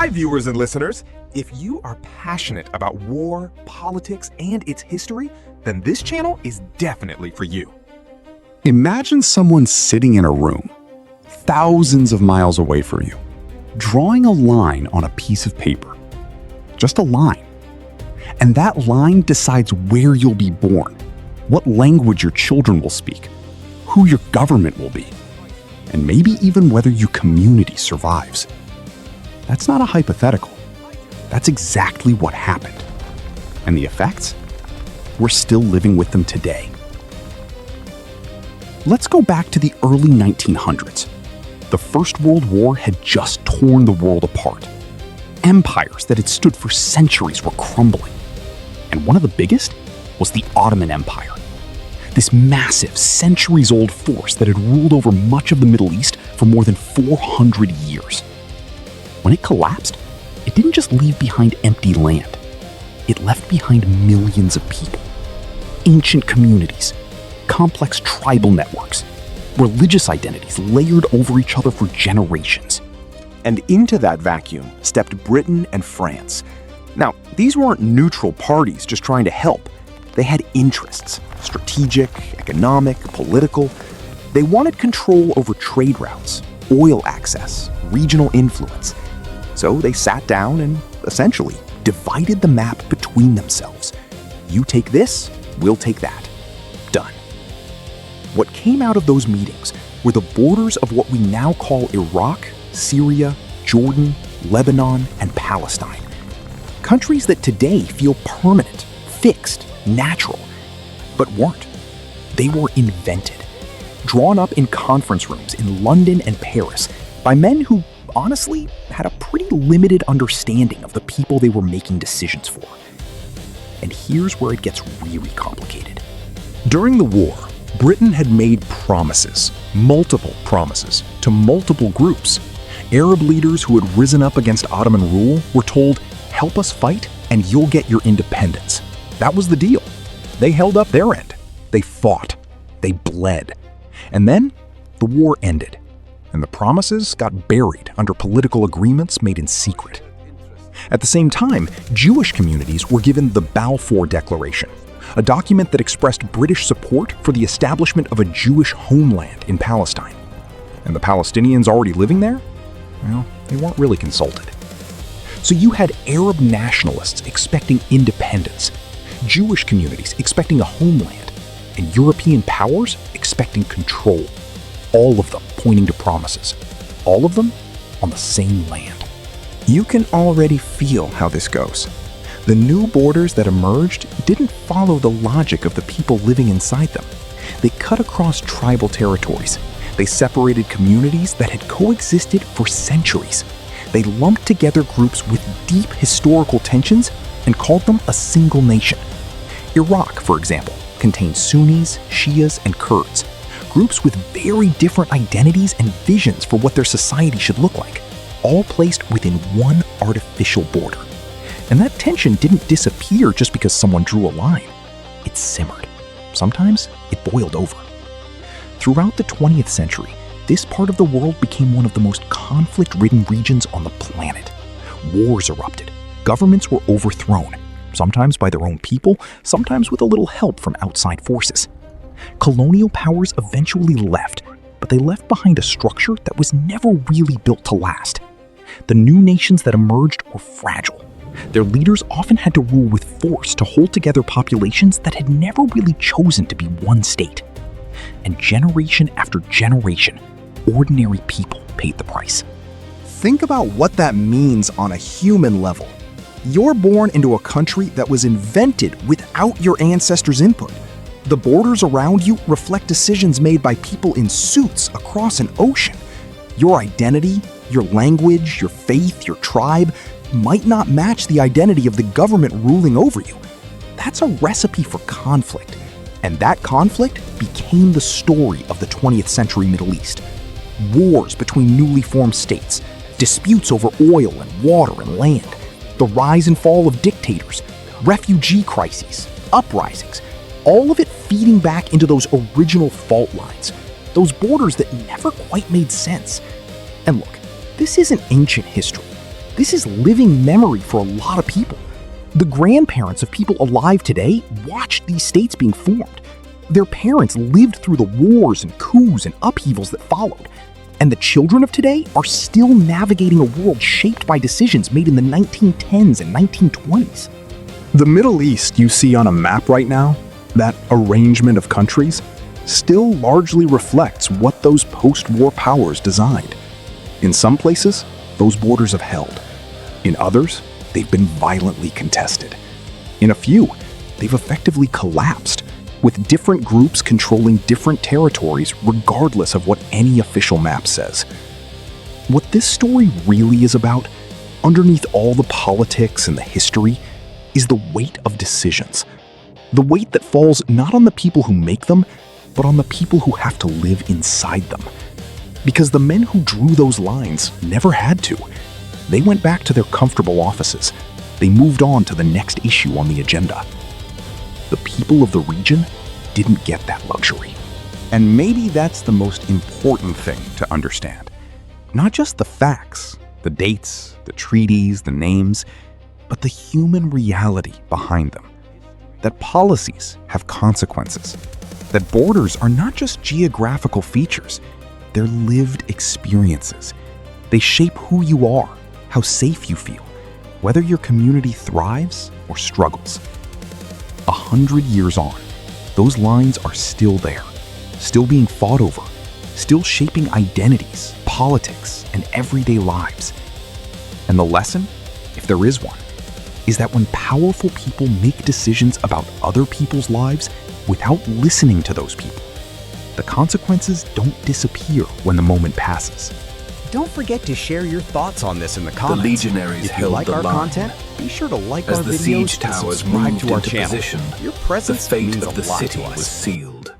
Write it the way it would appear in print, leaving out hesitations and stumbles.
Hi, viewers and listeners. If you are passionate about war, politics, and its history, then this channel is definitely for you. Imagine someone sitting in a room, thousands of miles away from you, drawing a line on a piece of paper. Just a line. And that line decides where you'll be born, what language your children will speak, who your government will be, and maybe even whether your community survives. That's not a hypothetical. That's exactly what happened. And the effects? We're still living with them today. Let's go back to the early 1900s. The First World War had just torn the world apart. Empires that had stood for centuries were crumbling. And one of the biggest was the Ottoman Empire. This massive, centuries-old force that had ruled over much of the Middle East for more than 400 years. When it collapsed, it didn't just leave behind empty land. It left behind millions of people. Ancient communities, complex tribal networks, religious identities layered over each other for generations. And into that vacuum stepped Britain and France. Now, these weren't neutral parties just trying to help. They had interests, strategic, economic, political. They wanted control over trade routes, oil access, regional influence. So they sat down and, essentially, divided the map between themselves. You take this, we'll take that. Done. What came out of those meetings were the borders of what we now call Iraq, Syria, Jordan, Lebanon, and Palestine. Countries that today feel permanent, fixed, natural, but weren't. They were invented, drawn up in conference rooms in London and Paris by men who, honestly, had a pretty limited understanding of the people they were making decisions for. And here's where it gets really complicated. During the war, Britain had made promises, multiple promises, to multiple groups. Arab leaders who had risen up against Ottoman rule were told, "Help us fight and you'll get your independence." That was the deal. They held up their end. They fought. They bled. And then the war ended, and the promises got buried under political agreements made in secret. At the same time, Jewish communities were given the Balfour Declaration, a document that expressed British support for the establishment of a Jewish homeland in Palestine. And the Palestinians already living there? Well, they weren't really consulted. So you had Arab nationalists expecting independence, Jewish communities expecting a homeland, and European powers expecting control. All of them pointing to promises. All of them on the same land. You can already feel how this goes. The new borders that emerged didn't follow the logic of the people living inside them. They cut across tribal territories. They separated communities that had coexisted for centuries. They lumped together groups with deep historical tensions and called them a single nation. Iraq, for example, contained Sunnis, Shias, and Kurds, groups with very different identities and visions for what their society should look like, all placed within one artificial border. And that tension didn't disappear just because someone drew a line. It simmered. Sometimes it boiled over. Throughout the 20th century, this part of the world became one of the most conflict-ridden regions on the planet. Wars erupted. Governments were overthrown, sometimes by their own people, sometimes with a little help from outside forces. Colonial powers eventually left, but they left behind a structure that was never really built to last. The new nations that emerged were fragile. Their leaders often had to rule with force to hold together populations that had never really chosen to be one state. And generation after generation, ordinary people paid the price. Think about what that means on a human level. You're born into a country that was invented without your ancestors' input. The borders around you reflect decisions made by people in suits across an ocean. Your identity, your language, your faith, your tribe might not match the identity of the government ruling over you. That's a recipe for conflict. And that conflict became the story of the 20th century Middle East. Wars between newly formed states, disputes over oil and water and land, the rise and fall of dictators, refugee crises, uprisings, all of it feeding back into those original fault lines, those borders that never quite made sense. And look, this isn't ancient history. This is living memory for a lot of people. The grandparents of people alive today watched these states being formed. Their parents lived through the wars and coups and upheavals that followed. And the children of today are still navigating a world shaped by decisions made in the 1910s and 1920s. The Middle East you see on a map right now, that arrangement of countries, still largely reflects what those post-war powers designed. In some places, those borders have held. In others, they've been violently contested. In a few, they've effectively collapsed, with different groups controlling different territories regardless of what any official map says. What this story really is about, underneath all the politics and the history, is the weight of decisions. The weight that falls not on the people who make them, but on the people who have to live inside them. Because the men who drew those lines never had to. They went back to their comfortable offices. They moved on to the next issue on the agenda. The people of the region didn't get that luxury. And maybe that's the most important thing to understand. Not just the facts, the dates, the treaties, the names, but the human reality behind them. That policies have consequences. That borders are not just geographical features, they're lived experiences. They shape who you are, how safe you feel, whether your community thrives or struggles. 100 years on, those lines are still there, still being fought over, still shaping identities, politics, and everyday lives. And the lesson, if there is one, is that when powerful people make decisions about other people's lives without listening to those people, the consequences don't disappear when the moment passes. Don't forget to share your thoughts on this in the comments. The legionaries if you held like the our line. content, be sure to like As our the videos siege and towers subscribe moved to our into channel. position, Your the presence fate means of a the lot city to us. was sealed.